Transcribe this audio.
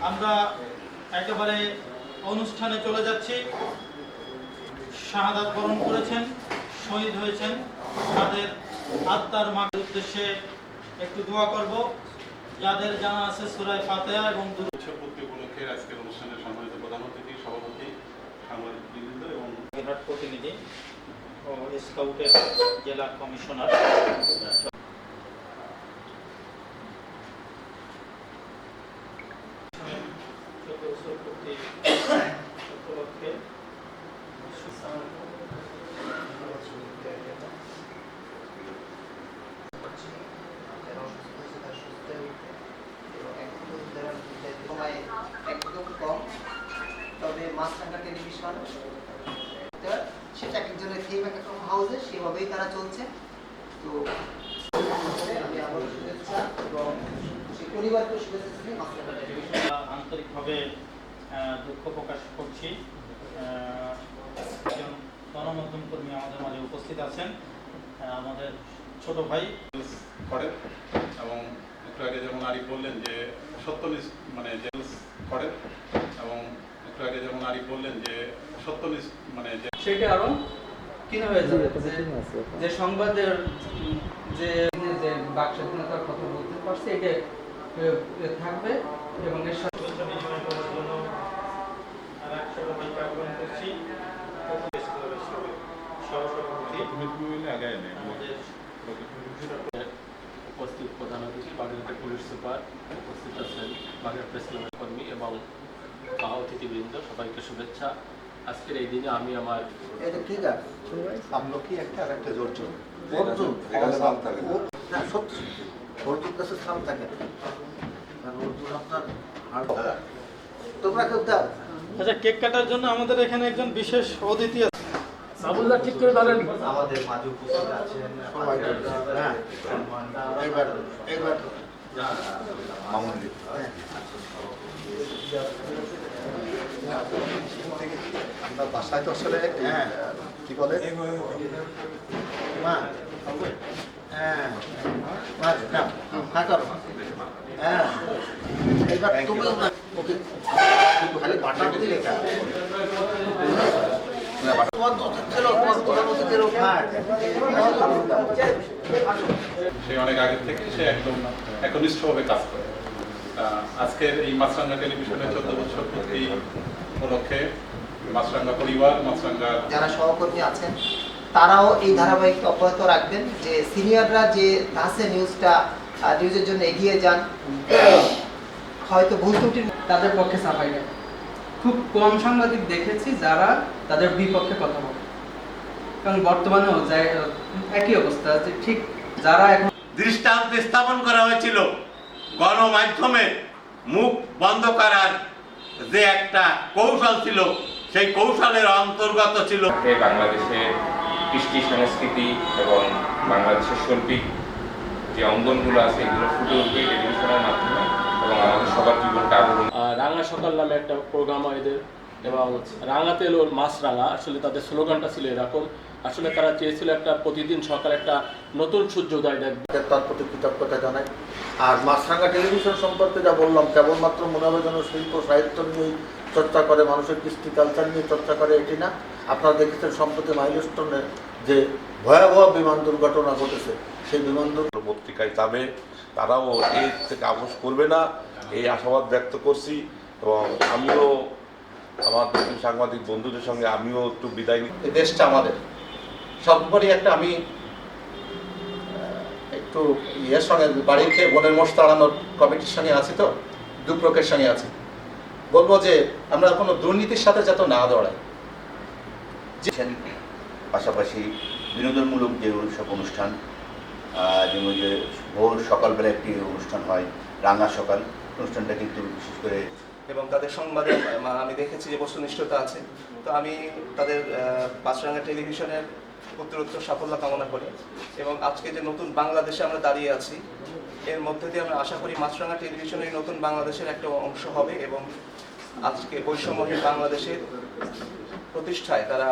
আমরা একেবারে অনুষ্ঠানে চলে যাচ্ছি। শাহাদাত বরণ করেছেন, শহীদ হয়েছেন, তাদের আত্মার মাগফিরাতের উদ্দেশ্যে একটু দোয়া করব। যাদের জানা আছে সূরা ফাতিহা এবং উৎসবপূর্তি উপলক্ষে আজকের অনুষ্ঠানের সম্মানিত প্রধান অতিথি, সভাপতি, সাংবাদিকবৃন্দ এবং জেলার প্রতিনিধি ও স্কাউটের জেলা কমিশনার, উপলক্ষে একদম কম, তবে মাছরাঙা টেলিভিশন সেটা একজনের থিম একরকম হাউসে সেভাবেই তারা চলছে। তো আমি আবারও শুভেচ্ছা এবং সেই পরিবারকে শুভেচ্ছা জানিয়ে মাছরাঙা টেলিভিশন আন্তরিকভাবে দুঃখ প্রকাশ করছি। একজন গণমাধ্যম কর্মী আমাদের মাঝে উপস্থিত আছেন, আমাদের ছোট ভাই করেন এবং একটু আগে যেমন আরিফ বললেন যে সত্যনিষ্ঠ মানে যে করেন এবং একটু আগে যেমন আরিফ বললেন যে সত্যনিষ্ঠ মানে যে সেটা আরো কিনে হয়ে যাবে যে সংবাদের যে যে বাক স্বাধীনতার কথা বলতে পারছে এটা থাকবে এবং এর সাথে উপস্থিত প্রধান অতিথি, বাগেরহাটের পুলিশ সুপার, উপস্থিত আছেন বাগেরহাট প্রেস ক্লাবের কর্মী এবং অতিথিবৃন্দ, সবাইকে শুভেচ্ছা। আজকের এই দিনে আমি আমার এটা ঠিক আছে আমরা কি একটা আর একটা জোর জোর অর্জুন এখানে নাম থাকে না। না সত্যি অর্জুন কাছে স্থান থাকে না, কারণ অর্জুন আপনার তোমরা কেউ দাও। আচ্ছা, কেক কাটার জন্য আমাদের এখানে একজন বিশেষ অতিথি আছে। সাবুল্লাহ ঠিক করে বলেন। আমাদের মাঝে উপস্থিত আছেন সবাই হ্যাঁ এবার এবার মামুনি আমরা বাসায় তো আসলে হ্যাঁ কি বলে মা হ্যাঁ মা হ্যাঁ করো হ্যাঁ এবার তুমি ওকে খালি বাটা দিলে লেখা সে অনেক আগে থেকে সে একদম একনিষ্ঠভাবে কাজ করে। আজকের এই মাছরাঙা টেলিভিশনের 14 বছর পূর্তি উপলক্ষে মাছরাঙা পরিবার, মাছরাঙা যারা সহকর্মী আছেন তারাও এই ধারাবাহিক অব্যাহত রাখবেন, যে সিনিয়ররা যে আছে নিউজের জন্য এগিয়ে যান, হয়তো ভুল ত্রুটির তাদের পক্ষে সাফাই দেয়। খুব কম সাংবাদিক দেখেছি যারা তাদের বিপক্ষে কথা বলে, কারণ বর্তমানেও একই অবস্থা আছে। ঠিক যারা এখন দৃষ্টান্ত স্থাপন করা হয়েছিল গণমাধ্যমের মুখ বন্ধ করার যে একটা কৌশল ছিল, সেই কৌশলের অন্তর্গত ছিল বাংলাদেশের কৃষ্টি সংস্কৃতি এবং বাংলাদেশের শৈল্পিক যে অঙ্গনগুলো আছে এগুলো ফুটে উঠবে টেলিভিশনের মাধ্যমে এবং আমাদের সবার জীবনটা আরো রাঙা সকাল নামে একটা প্রোগ্রাম হয় এদের, এবং রাঙা তেল ওর মাছ রাঙা, আসলে তাদের স্লোগানটা ছিল এরকম। আসলে তারা চেয়েছিল একটা প্রতিদিন সকালে একটা নতুন সূর্যোদয় দেখবে। তার প্রতি কৃতজ্ঞতা জানাই। আর মাছরাঙা টেলিভিশন সম্পর্কে যা বললাম, কেবলমাত্র মনে হবে যেন শিল্প সাহিত্য নিয়েই চর্চা করে, মানুষের কৃষ্টি কালচার নিয়ে চর্চা করে, এটি না। আপনারা দেখেছেন সম্প্রতি মাইলস্টোনে যে ভয়াবহ বিমান দুর্ঘটনা ঘটেছে, সেই বিমান পত্রিকায় যাবে, তারাও এর থেকে আপোষ করবে না এই আশাবাদ ব্যক্ত করছি। এবং আমিও আমার সাংবাদিক বন্ধুদের সঙ্গে আমিও একটু বিদায় নিই। এই দেশটা আমাদের সববারই একটা, আমি একটু ইয়ের সঙ্গে বাড়ি খেয়ে বোনের মোষ তাড়ানোর কমিটির সঙ্গে আছি, তো দুপ্রকের সঙ্গে আছি, বলবো যে আমরা কোনো দুর্নীতির সাথে যাতে না দৌড়াই। পাশাপাশি বিনোদনমূলক যে সব অনুষ্ঠান, যেমন যে ভোর সকালবেলা একটি অনুষ্ঠান হয় রাঙা সকাল, অনুষ্ঠানটা কিন্তু বিশেষ করে এবং তাদের সংবাদে আমি দেখেছি যে বস্তুনিষ্ঠতা আছে। তো আমি তাদের মাছরাঙা টেলিভিশনের উত্তরোত্তর সাফল্য কামনা করি এবং আজকে যে নতুন বাংলাদেশে আমরা দাঁড়িয়ে আছি এর মধ্যে দিয়ে আমরা আশা করি মাছরাঙা টেলিভিশনের নতুন বাংলাদেশের একটা অংশ হবে এবং আজকে বৈষম্যহীন বাংলাদেশের প্রতিষ্ঠায় তারা